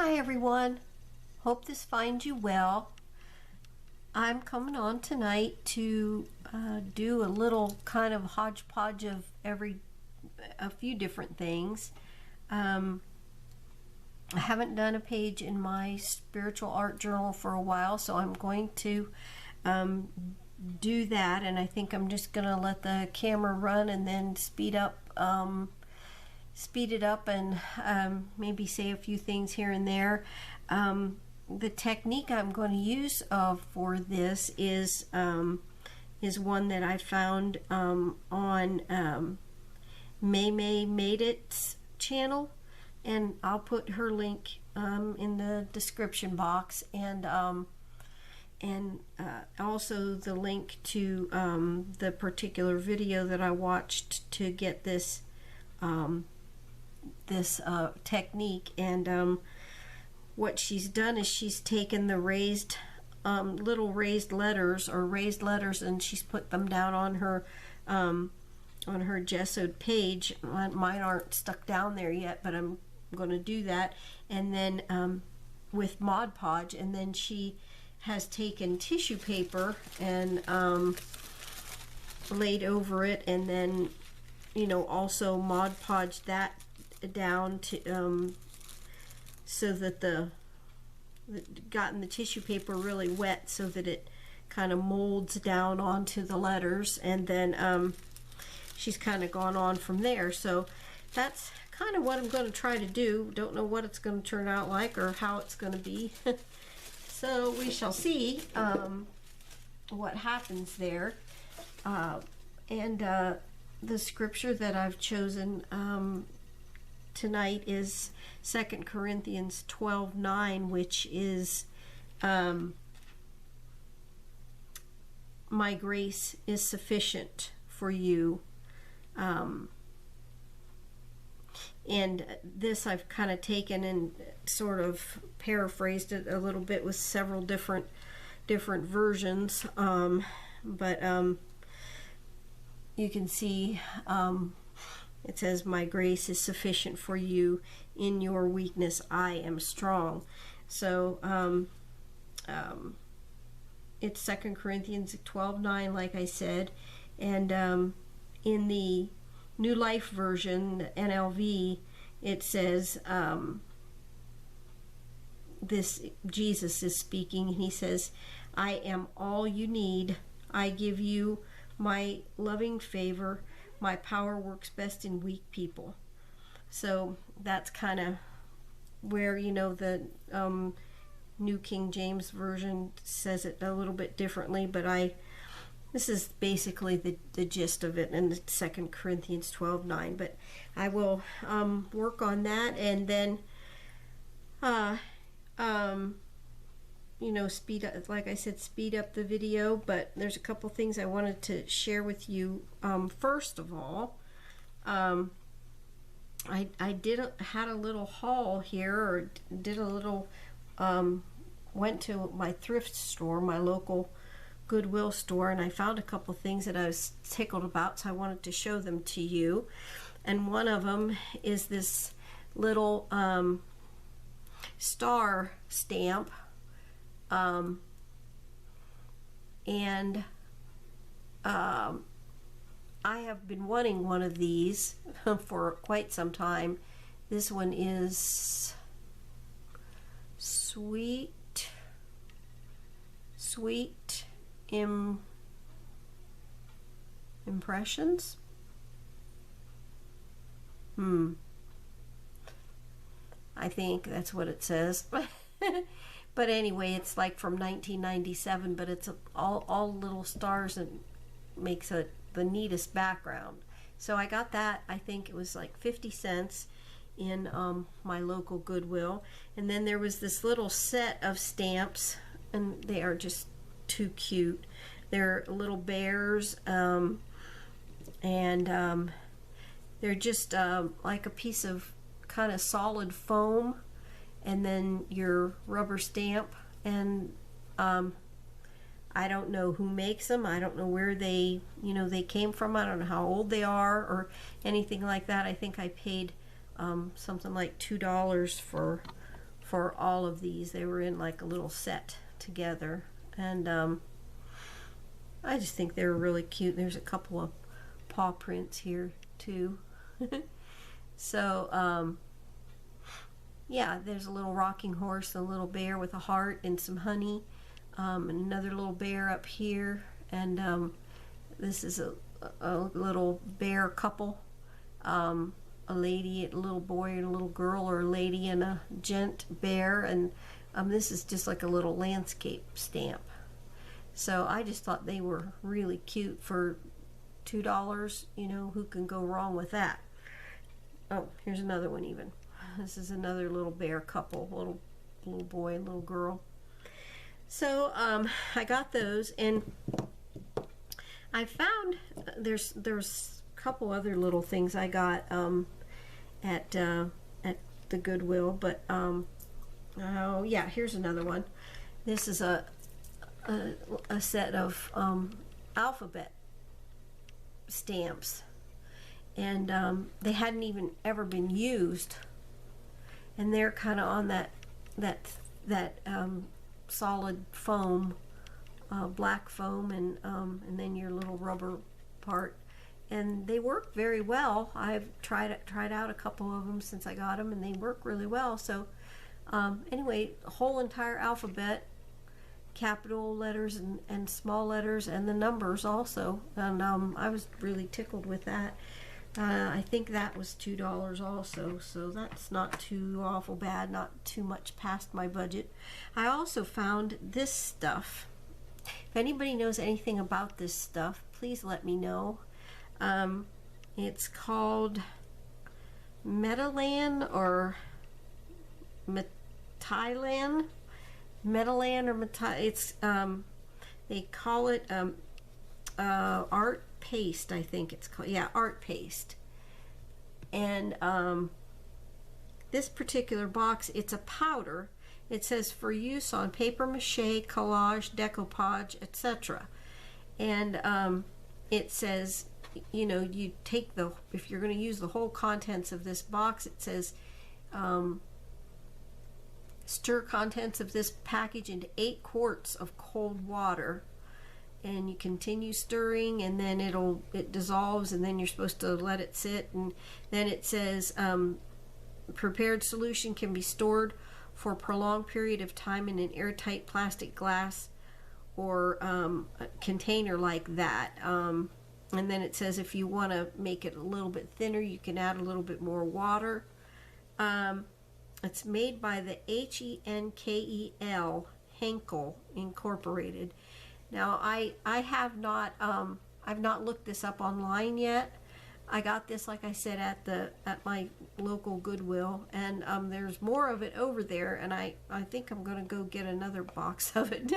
Hi everyone, hope this finds you well. I'm coming on tonight to do a little kind of hodgepodge of a few different things. I haven't done a page in my spiritual art journal for a while, so I'm going to do that, and I think I'm just gonna let the camera run and then speed it up and maybe say a few things here and there. The technique I'm going to use for this is one that I found on Maymay Made It's channel, and I'll put her link in the description box, and also the link to the particular video that I watched to get this technique. And what she's done is she's taken the little raised letters and she's put them down on her gessoed page. Mine aren't stuck down there yet, but I'm going to do that. And then with Mod Podge, and then she has taken tissue paper and laid over it, and then also Mod Podge that down to so that gotten the tissue paper really wet so that it kind of molds down onto the letters, and then she's kind of gone on from there. So that's kind of what I'm going to try to do. Don't know what it's going to turn out like or how it's going to be. So we shall see what happens there. And the scripture that I've chosen tonight is 2 Corinthians 12:9, which is my grace is sufficient for you. And this I've kind of taken and sort of paraphrased it a little bit with several different versions, but you can see it says, my grace is sufficient for you, in your weakness I am strong. So it's 2 Corinthians 12:9, like I said, and in the New Life version, the NLV, it says, this Jesus is speaking, and he says, I am all you need. I give you my loving favor. My power works best in weak people. So that's kind of where, the New King James Version says it a little bit differently, but this is basically the gist of it in the 2 Corinthians 12:9. But I will work on that, and then speed up, like I said, speed up the video. But there's a couple things I wanted to share with you. First of all, I had a little haul here, or did a little went to my thrift store, my local Goodwill store, and I found a couple things that I was tickled about, so I wanted to show them to you. And one of them is this little star stamp, and I have been wanting one of these for quite some time. This one is Sweet Impressions. I think that's what it says. But anyway, it's like from 1997, but it's all little stars and makes the neatest background. So I got that. I think it was like 50 cents in my local Goodwill. And then there was this little set of stamps, and they are just too cute. They're little bears, and they're just like a piece of kind of solid foam, and then your rubber stamp. And I don't know who makes them. I don't know where they came from. I don't know how old they are or anything like that. I think I paid something like $2 for for all of these. They were in like a little set together, and I just think they're really cute. There's a couple of paw prints here too. So yeah, there's a little rocking horse, a little bear with a heart and some honey, and another little bear up here, and this is a little bear couple, a lady, a little boy and a little girl, or a lady and a gent bear, and this is just like a little landscape stamp. So I just thought they were really cute for $2. You know, who can go wrong with that? Oh, here's another one even. This is another little bear couple, little boy and little girl. So I got those, and I found there's a couple other little things I got at the Goodwill, but oh yeah, here's another one. This is a set of alphabet stamps, and they hadn't even ever been used, and they're kind of on that solid foam, black foam, and then your little rubber part, and they work very well. I've tried out a couple of them since I got them, and they work really well. So anyway, the whole entire alphabet, capital letters and small letters, and the numbers also, and I was really tickled with that. I think that was $2 also, so that's not too awful bad, not too much past my budget. I also found this stuff. If anybody knows anything about this stuff, please let me know. It's called Medellin or Medellin, Medellin or Medellin. It's they call it Art Paste, I think it's called. Yeah, Art Paste. And this particular box, it's a powder. It says for use on paper mache, collage, decoupage, etc. And it says, you know, you take if you're going to use the whole contents of this box, it says stir contents of this package into 8 quarts of cold water, and you continue stirring, and then it dissolves, and then you're supposed to let it sit. And then it says prepared solution can be stored for a prolonged period of time in an airtight plastic glass or a container like that. And then it says if you want to make it a little bit thinner, you can add a little bit more water. It's made by the Henkel, Henkel Incorporated. Now I have not I've not looked this up online yet. I got this, like I said, at my local Goodwill, and there's more of it over there, and I think I'm going to go get another box of it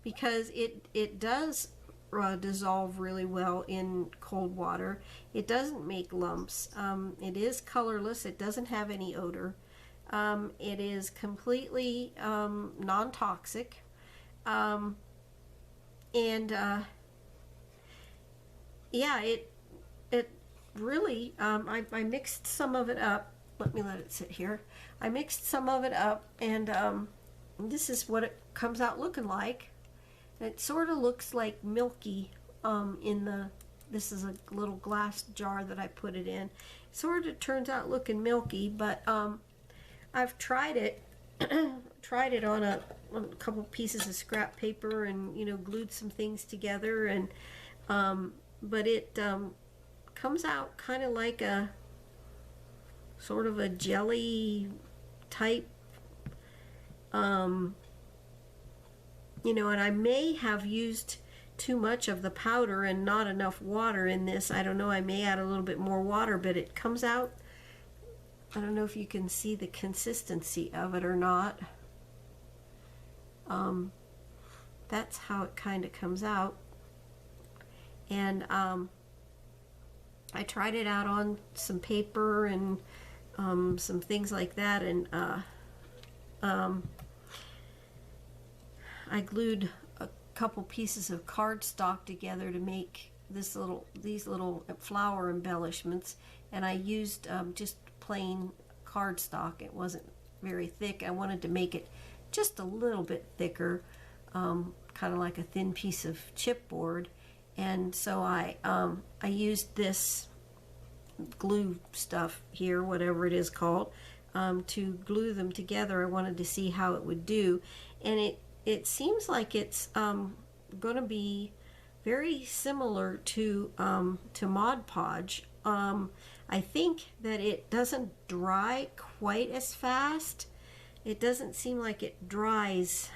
because it does dissolve really well in cold water. It doesn't make lumps. It is colorless. It doesn't have any odor. It is completely non-toxic. Yeah, it really, I mixed some of it up. Let it sit here. I mixed some of it up, and this is what it comes out looking like. It sort of looks like milky this is a little glass jar that I put it in. Sort of turns out looking milky, but I've tried it on a couple pieces of scrap paper, and glued some things together, and but it comes out kind of like a sort of a jelly type, and I may have used too much of the powder and not enough water in this. I don't know, I may add a little bit more water, but it comes out, I don't know if you can see the consistency of it or not. That's how it kind of comes out. And I tried it out on some paper and some things like that, and I glued a couple pieces of cardstock together to make these little flower embellishments, and I used just plain cardstock. It wasn't very thick. I wanted to make it just a little bit thicker, kind of like a thin piece of chipboard. And so I used this glue stuff here, whatever it is called, to glue them together. I wanted to see how it would do, and it seems like it's going to be very similar to Mod Podge. I think that it doesn't dry quite as fast. It doesn't seem like it dries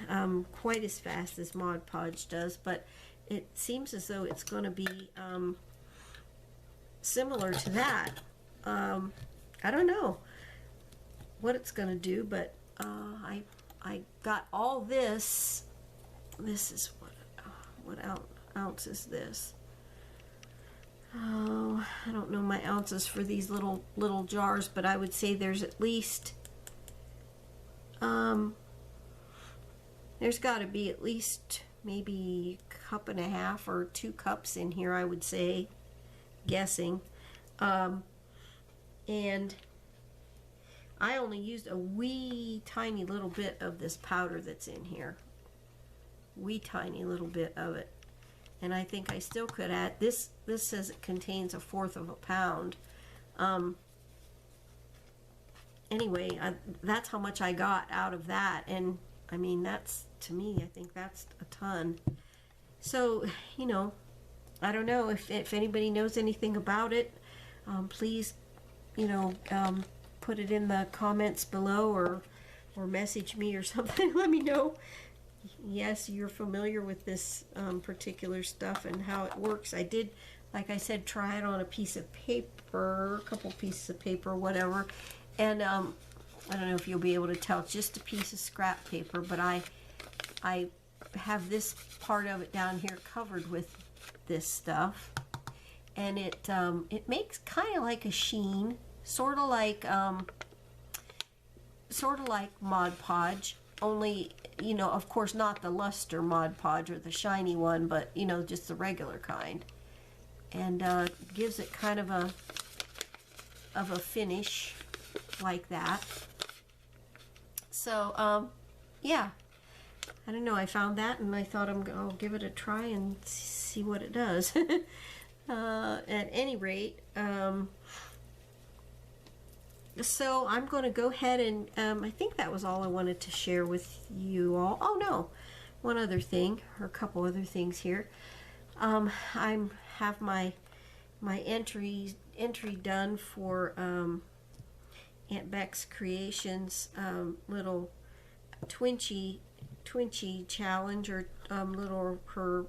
quite as fast as Mod Podge does, but it seems as though it's going to be similar to that. I don't know what it's going to do, but I got all this. This is what ounce is this? Oh, I don't know my ounces for these little jars, but I would say there's at least there's got to be at least maybe a cup and a half or 2 cups in here, I would say, guessing. And I only used a wee tiny little bit of this powder that's in here. Wee tiny little bit of it. And I think I still could add this. This says it contains 1/4 of a pound. Anyway, that's how much I got out of that, and I mean, that's, to me, I think that's a ton. So, you know, I don't know if anybody knows anything about it. Please, you know, put it in the comments below, or message me or something. Let me know. Yes, you're familiar with this particular stuff and how it works. I did, like I said, try it on a piece of paper, a couple pieces of paper, whatever. And I don't know if you'll be able to tell, it's just a piece of scrap paper, but I have this part of it down here covered with this stuff, and it makes kind of like a sheen, sort of like Mod Podge, only, you know, of course not the luster Mod Podge or the shiny one, but, you know, just the regular kind, and gives it kind of a finish like that. So yeah, I don't know, I found that and I thought I'll give it a try and see what it does. At any rate, so I'm going to go ahead and I think that was all I wanted to share with you all. Oh no, one other thing, or a couple other things here. I have my entry done for Aunt Beck's Creations little Twinky challenge, or little her.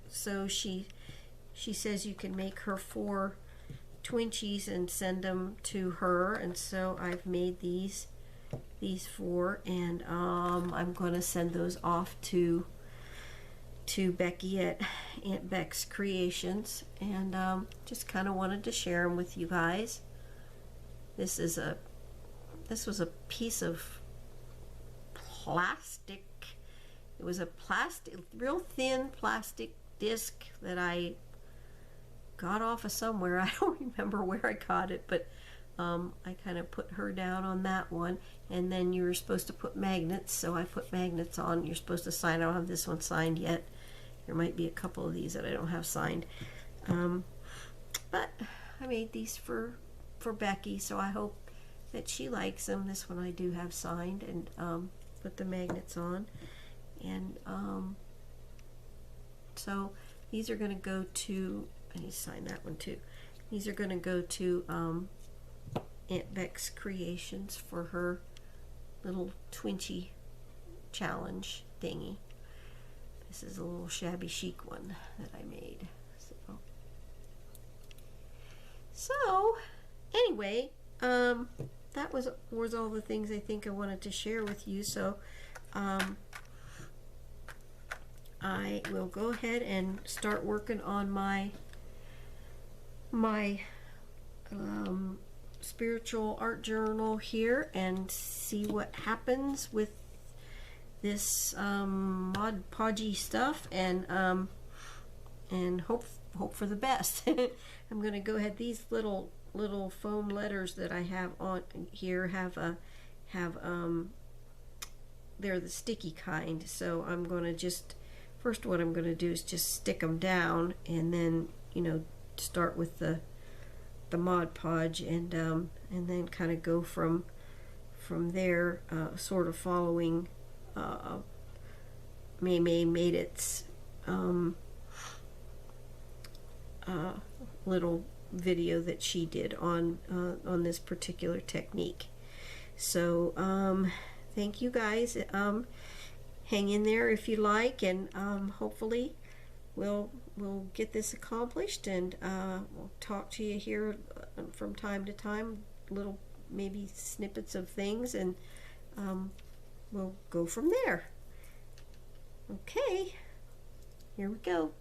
So she says you can make her 4 Twinkies and send them to her, and so I've made these 4, and I'm going to send those off to Becky at Aunt Beck's Creations, and just kind of wanted to share them with you guys. This was a piece of plastic. It was a real thin plastic disc that I got off of somewhere. I don't remember where I got it, but I kind of put her down on that one, and then you were supposed to put magnets, so I put magnets on. You're supposed to sign. I don't have this one signed yet. There might be a couple of these that I don't have signed, but I made these for Becky, so I hope that she likes them. This one I do have signed and put the magnets on, and so these are going to go to, I need to sign that one too. These are going to go to Aunt Beck's Creations for her little Twinky challenge thingy. This is a little shabby chic one that I made. So anyway, that was all the things I think I wanted to share with you. So I will go ahead and start working on my spiritual art journal here and see what happens with this Mod Podgy stuff, and hope for the best. I'm going to go ahead. These little foam letters that I have on here have a have they're the sticky kind, so I'm going to just, first what I'm going to do is just stick them down, and then, you know, start with the Mod Podge, and then kind of go from there, sort of following Maymay Made It's little video that she did on this particular technique. So thank you guys. Hang in there if you like, and hopefully we'll get this accomplished, and we'll talk to you here from time to time, little maybe snippets of things, and we'll go from there. Okay, here we go.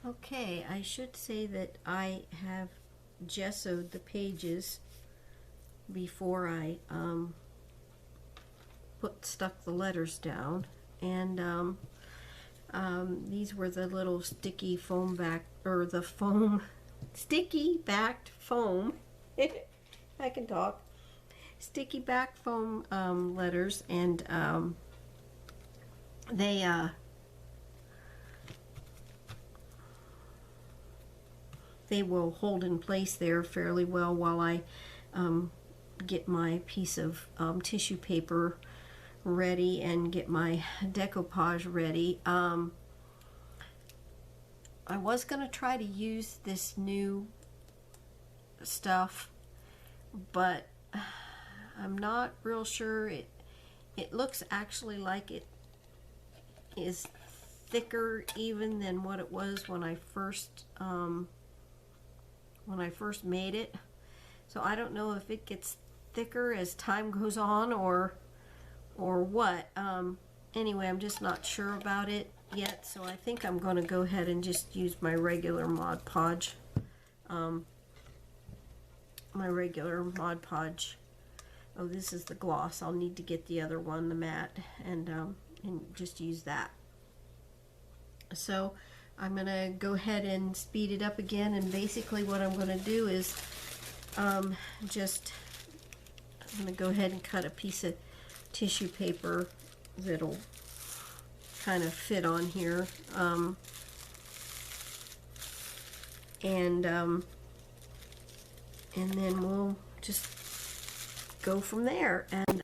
Okay, I should say that I have gessoed the pages before I stuck the letters down, and these were the little sticky foam back, or the foam sticky backed foam. I can talk. Sticky back foam letters, and they will hold in place there fairly well while I get my piece of tissue paper ready and get my decoupage ready. I was going to try to use this new stuff, but I'm not real sure. It looks actually like it is thicker even than what it was when I first made it. So I don't know if it gets thicker as time goes on or what. Anyway, I'm just not sure about it yet, so I think I'm going to go ahead and just use my regular Mod Podge. Oh, this is the gloss. I'll need to get the other one, the matte, and just use that. So I'm going to go ahead and speed it up again, and basically what I'm going to do is I'm going to go ahead and cut a piece of tissue paper that'll kind of fit on here, and then we'll just go from there. And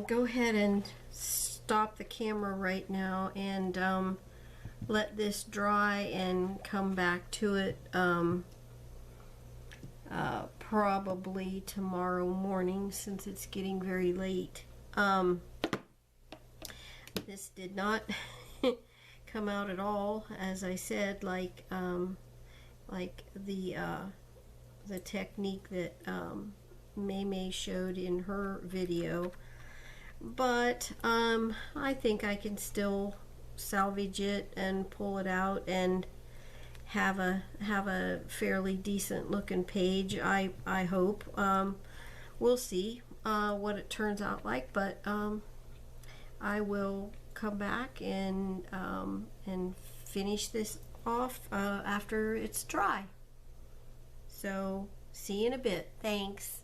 go ahead and stop the camera right now and let this dry and come back to it probably tomorrow morning, since it's getting very late. This did not come out at all, as I said, like the technique that Maymay showed in her video, but I think I can still salvage it and pull it out and have a fairly decent looking page. I hope. We'll see what it turns out like, but I will come back and finish this off after it's dry. So see you in a bit. Thanks.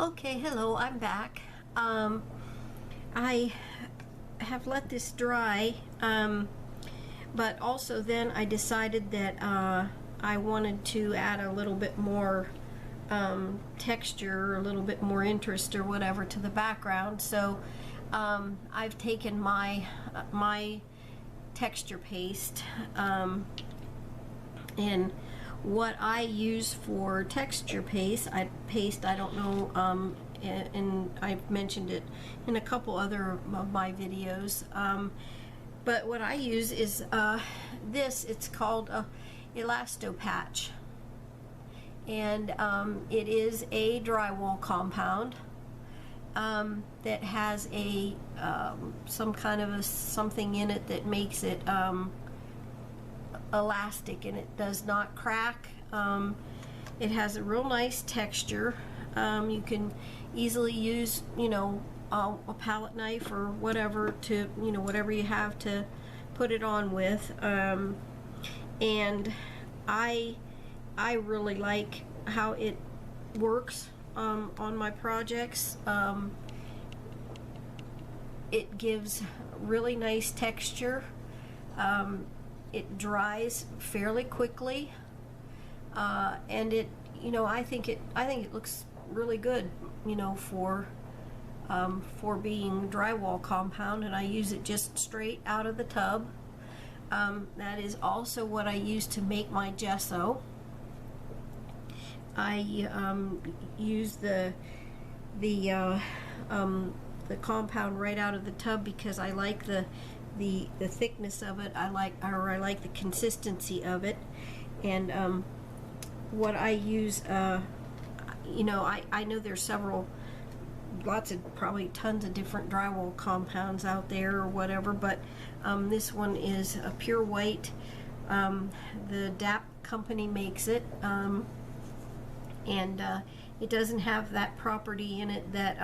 Okay, hello, I'm back. I have let this dry, but also then I decided that I wanted to add a little bit more texture, a little bit more interest or whatever to the background. So I've taken my texture paste, and what I use for texture paste, I don't know, and I've mentioned it in a couple other of my videos, but what I use is this. It's called Elasto Patch, and it is a drywall compound that has a some kind of something in it that makes it elastic, and it does not crack. It has a real nice texture. You can easily use, you know, a palette knife or whatever to, you know, whatever you have to put it on with, and I really like how it works on my projects. It gives really nice texture. It dries fairly quickly, and it, you know, I think it looks really good, you know, for being drywall compound, and I use it just straight out of the tub. That is also what I use to make my gesso. I use the compound right out of the tub because I like the thickness of it. I like the consistency of it. And what I use, you know, I know there's probably tons of different drywall compounds out there or whatever, but this one is a pure white. The DAP company makes it, and it doesn't have that property in it that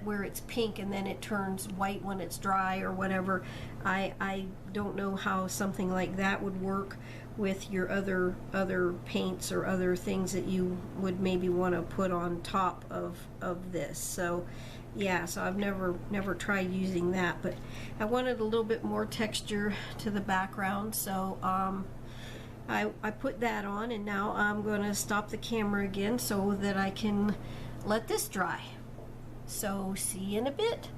where it's pink and then it turns white when it's dry or whatever. I don't know how something like that would work with your other paints or other things that you would maybe want to put on top of this. So yeah, so I've never tried using that, but I wanted a little bit more texture to the background, so I put that on, and now I'm going to stop the camera again so that I can let this dry. So see you in a bit.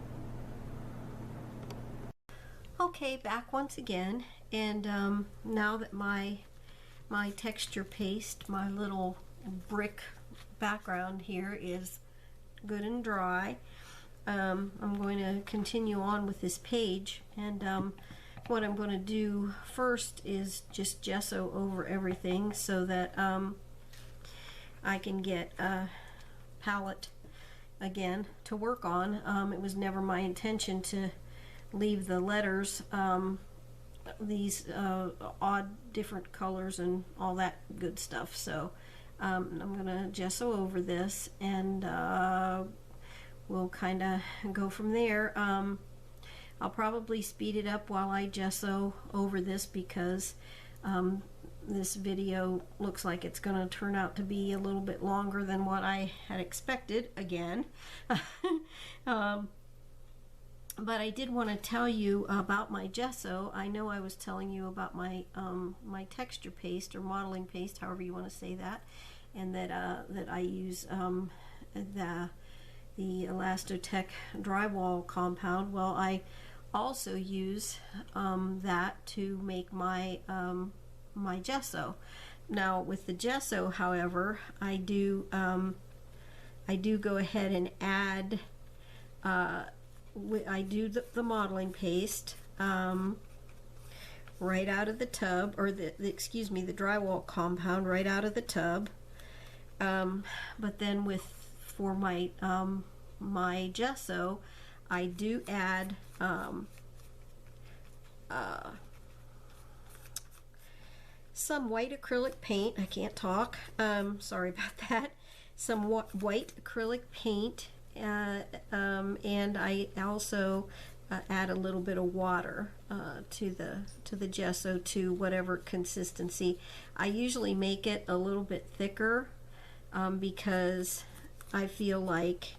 Okay, back once again, and now that my texture paste, my little brick background here is good and dry, I'm going to continue on with this page, and what I'm going to do first is just gesso over everything so that I can get a palette again to work on. It was never my intention to leave the letters these odd different colors and all that good stuff, so I'm gonna gesso over this, and we'll kind of go from there. I'll probably speed it up while I gesso over this because this video looks like it's going to turn out to be a little bit longer than what I had expected again. But I did want to tell you about my gesso. I know I was telling you about my my texture paste or modeling paste, however you want to say that, and that that I use the Elastotech drywall compound. Well, I also use that to make my my gesso. Now with the gesso, however, I do go ahead and add. I do the modeling paste right out of the tub, or excuse me, the drywall compound right out of the tub. But then for my my gesso, I do add some white acrylic paint. I can't talk. Sorry about that. Some white acrylic paint. And I also add a little bit of water to the gesso to whatever consistency. I usually make it a little bit thicker because I feel like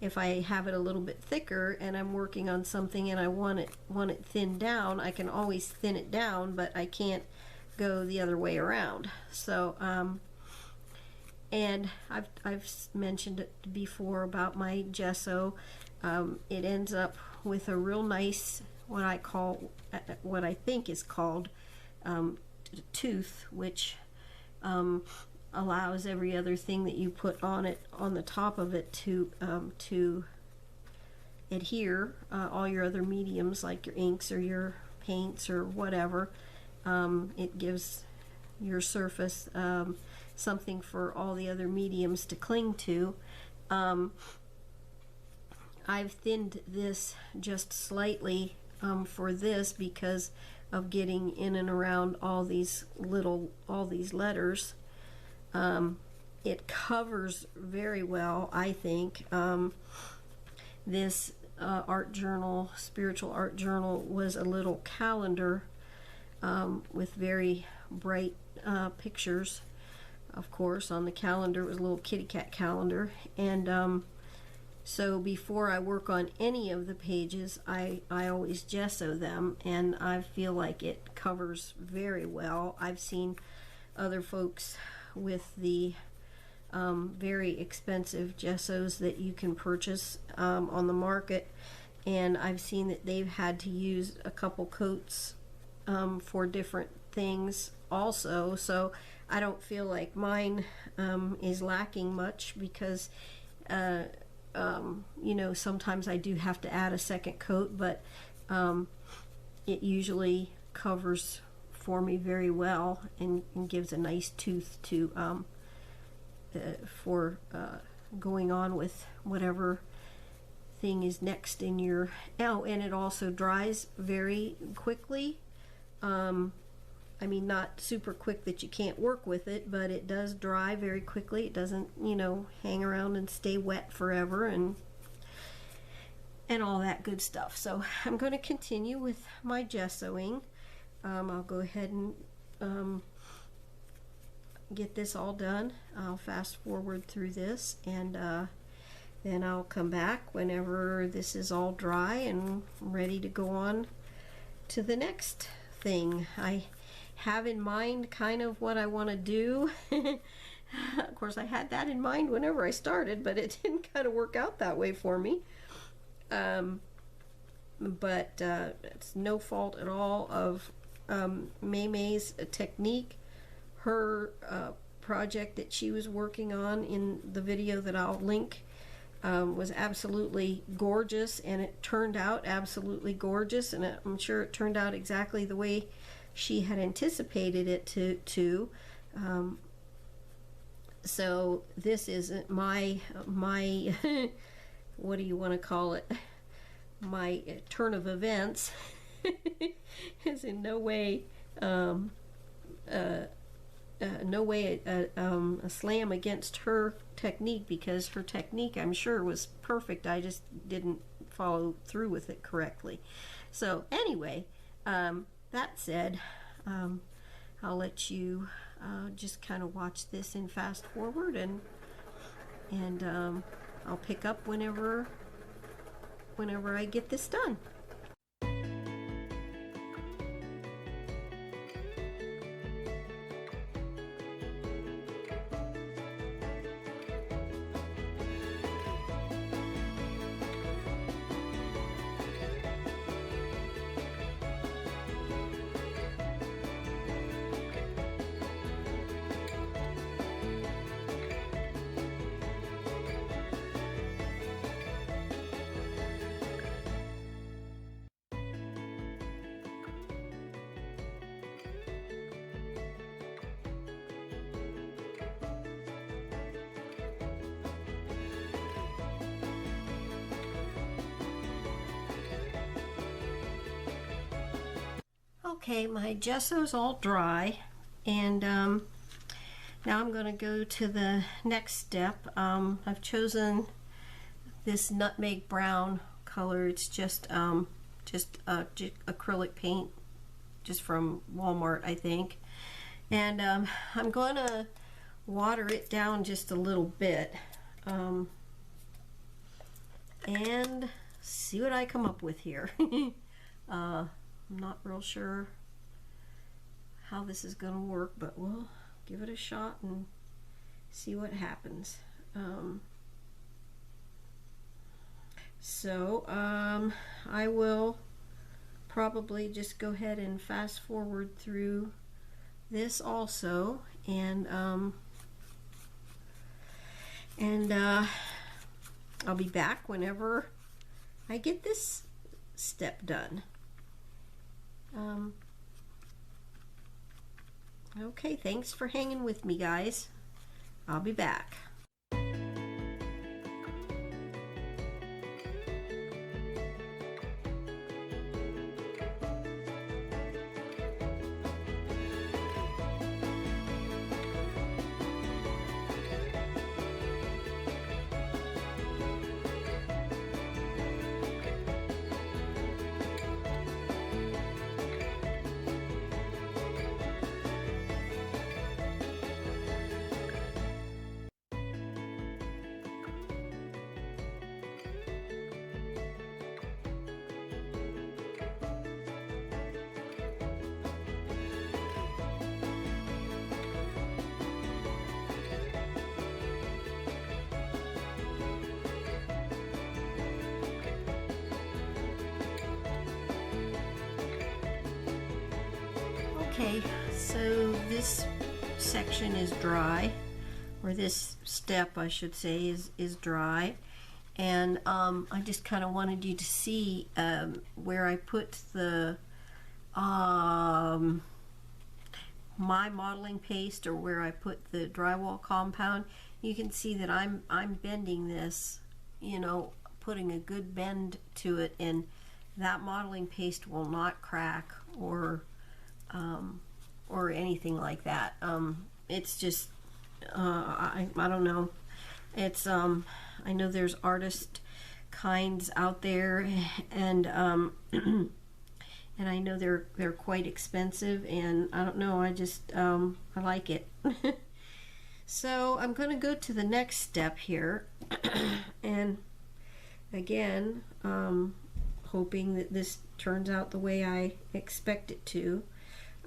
if I have it a little bit thicker and I'm working on something and I want it thinned down, I can always thin it down, but I can't go the other way around. So and I've mentioned it before about my gesso. It ends up with a real nice, what I think is called tooth, which allows every other thing that you put on it, on the top of it, to adhere. All your other mediums, like your inks or your paints or whatever. It gives your surface something for all the other mediums to cling to. I've thinned this just slightly for this because of getting in and around all these letters. It covers very well, I think. This art journal, spiritual art journal, was a little calendar with very bright pictures. Of course, on the calendar it was a little kitty cat calendar, and so before I work on any of the pages, I always gesso them, and I feel like it covers very well. I've seen other folks with the very expensive gessos that you can purchase on the market, and I've seen that they've had to use a couple coats for different things also. So I don't feel like mine is lacking much, because you know, sometimes I do have to add a second coat, but it usually covers for me very well and gives a nice tooth to for going on with whatever thing is next in your... Oh, and it also dries very quickly. I mean, not super quick that you can't work with it, but it does dry very quickly. It doesn't, you know, hang around and stay wet forever and all that good stuff. So I'm going to continue with my gessoing. I'll go ahead and get this all done. I'll fast forward through this, and then I'll come back whenever this is all dry and ready to go on to the next thing. I have in mind kind of what I want to do. Of course, I had that in mind whenever I started, but it didn't kind of work out that way for me. But it's no fault at all of Maymay's technique. Her project that she was working on in the video that I'll link was absolutely gorgeous, and it turned out absolutely gorgeous, and I'm sure it turned out exactly the way she had anticipated it to. So this isn't my what do you want to call it, my turn of events. Is in no way a slam against her technique, because her technique, I'm sure, was perfect. I just didn't follow through with it correctly. So anyway, that said, I'll let you just kind of watch this in fast forward, and I'll pick up whenever whenever I get this done. Okay, my gesso's all dry, and now I'm going to go to the next step. I've chosen this nutmeg brown color. It's just acrylic paint, just from Walmart, I think. And I'm going to water it down just a little bit and see what I come up with here. I'm not real sure how this is going to work, but we'll give it a shot and see what happens. I will probably just go ahead and fast forward through this also, and I'll be back whenever I get this step done. Okay, thanks for hanging with me, guys. I'll be back. Okay, so this section is dry, or this step I should say is dry, and I just kind of wanted you to see where I put the my modeling paste, or where I put the drywall compound. You can see that I'm bending this, you know, putting a good bend to it, and that modeling paste will not crack or anything like that. It's just I don't know. It's I know there's artist kinds out there, and and I know they're quite expensive, and I don't know, I just I like it. So I'm going to go to the next step here, and again, hoping that this turns out the way I expect it to.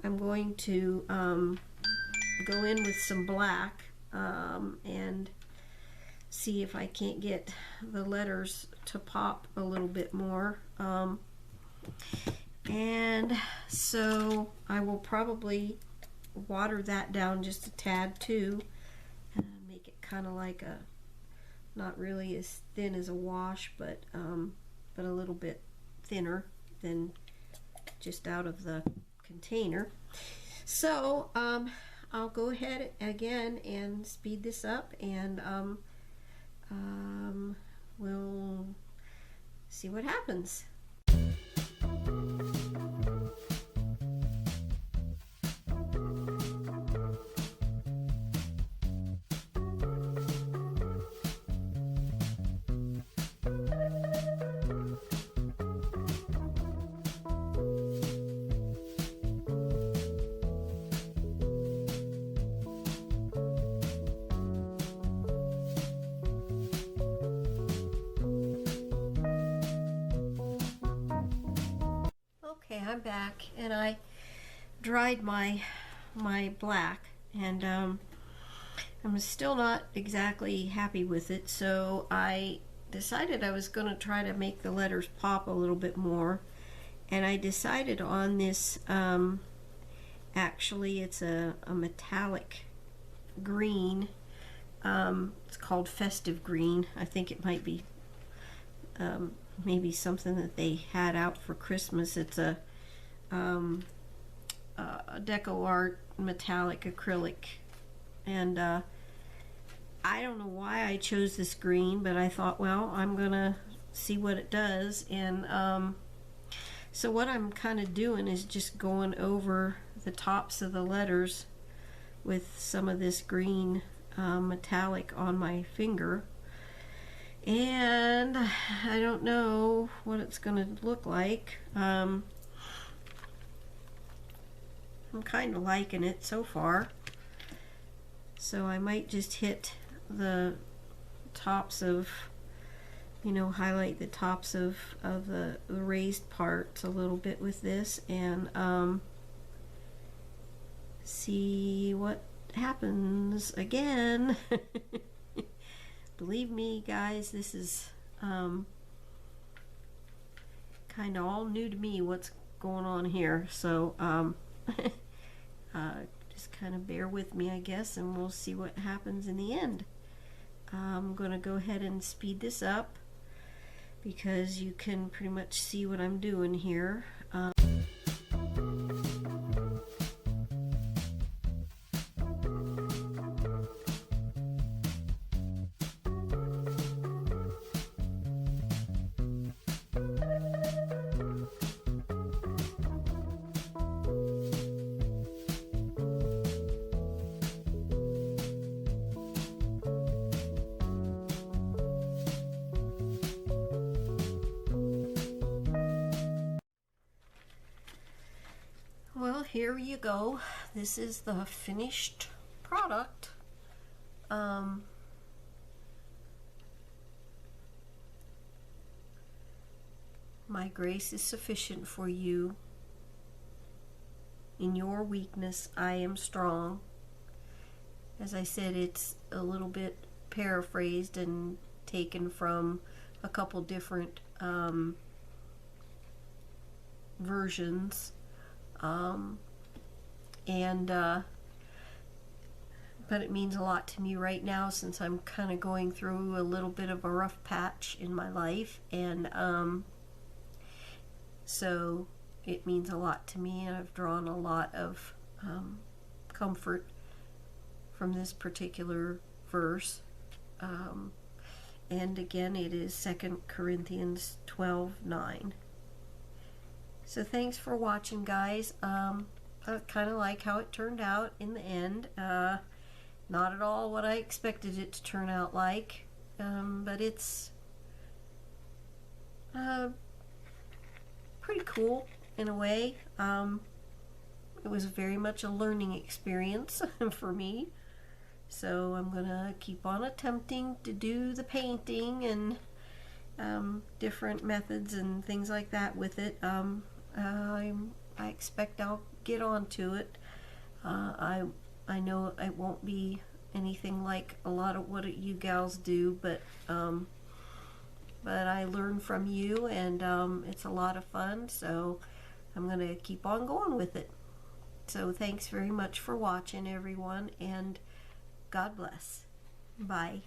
I'm going to go in with some black and see if I can't get the letters to pop a little bit more. And so I will probably water that down just a tad too, and make it kind of like a, not really as thin as a wash, but a little bit thinner than just out of the container. So I'll go ahead again and speed this up, and we'll see what happens. I'm back, and I dried my black, and I'm still not exactly happy with it, so I decided I was going to try to make the letters pop a little bit more, and I decided on this, actually it's a metallic green. It's called Festive Green. I think it might be maybe something that they had out for Christmas. It's a Deco Art metallic acrylic, and I don't know why I chose this green, but I thought, well, I'm gonna see what it does. And so what I'm kind of doing is just going over the tops of the letters with some of this green metallic on my finger, and I don't know what it's gonna look like. I'm kind of liking it so far, so I might just hit the tops of, highlight the tops of the raised parts a little bit with this, and see what happens again. Believe me, guys, this is kind of all new to me, what's going on here, so just kind of bear with me, I guess, and we'll see what happens in the end. I'm going to go ahead and speed this up because you can pretty much see what I'm doing here. Well, here you go. This is the finished product. My grace is sufficient for you. In your weakness, I am strong. As I said, it's a little bit paraphrased and taken from a couple different versions. But it means a lot to me right now, since I'm kind of going through a little bit of a rough patch in my life, and so it means a lot to me, and I've drawn a lot of comfort from this particular verse. And again, it is 2 Corinthians 12:9. So thanks for watching, guys. I kind of like how it turned out in the end. Not at all what I expected it to turn out like, but it's pretty cool in a way. It was very much a learning experience for me. So I'm gonna keep on attempting to do the painting and different methods and things like that with it. I expect I'll get onto it. I know it won't be anything like a lot of what you gals do, but I learn from you, and it's a lot of fun, so I'm gonna keep on going with it. So thanks very much for watching, everyone, and God bless. Bye.